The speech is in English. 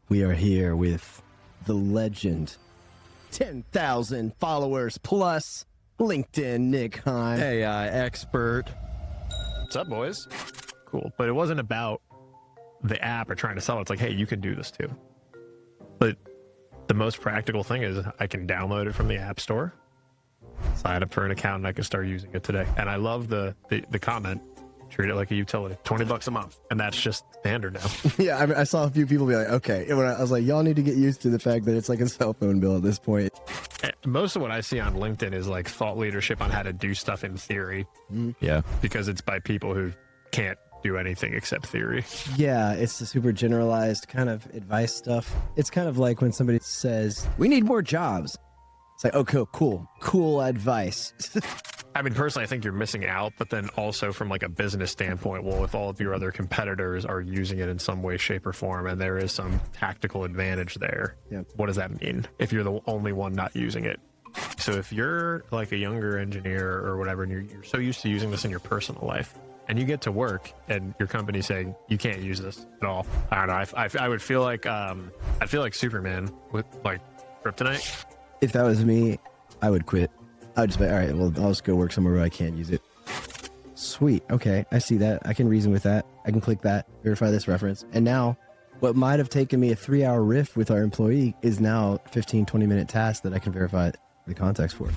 We are here with the legend, 10,000 followers plus, LinkedIn Nick Heim. AI expert. What's up, boys? Cool. But it wasn't about the app or trying to sell it. It's like, hey, you can do this too. But the most practical thing is I can download it from the App Store, sign up for an account, and I can start using it today. And I love the comment, treat it like a utility, $20 a month. And that's just standard now. Yeah, I saw a few people be like, okay. And when I was like, y'all need to get used to the fact that it's like a cell phone bill at this point. Most of what I see on LinkedIn is like thought leadership on how to do stuff in theory. Yeah. Because it's by people who can't do anything except theory. Yeah, it's the super generalized kind of advice stuff. It's kind of like when somebody says, we need more jobs. It's like, okay, cool advice. I mean, personally, I think you're missing out, but then also from like a business standpoint, well, if all of your other competitors are using it in some way, shape, or form, and there is some tactical advantage there, what does that mean if you're the only one not using it? So if you're like a younger engineer or whatever, and you're so used to using this in your personal life, and you get to work and your company's saying you can't use this at all, I don't know. I would feel like I'd feel like Superman with like kryptonite. If that was me, I would quit. I would just be, all right, well, I'll just go work somewhere where I can't use it. Sweet. Okay, I see that. I can reason with that. I can click that, verify this reference. And now what might have taken me a 3-hour riff with our employee is now a 15, 20-minute task that I can verify the context for.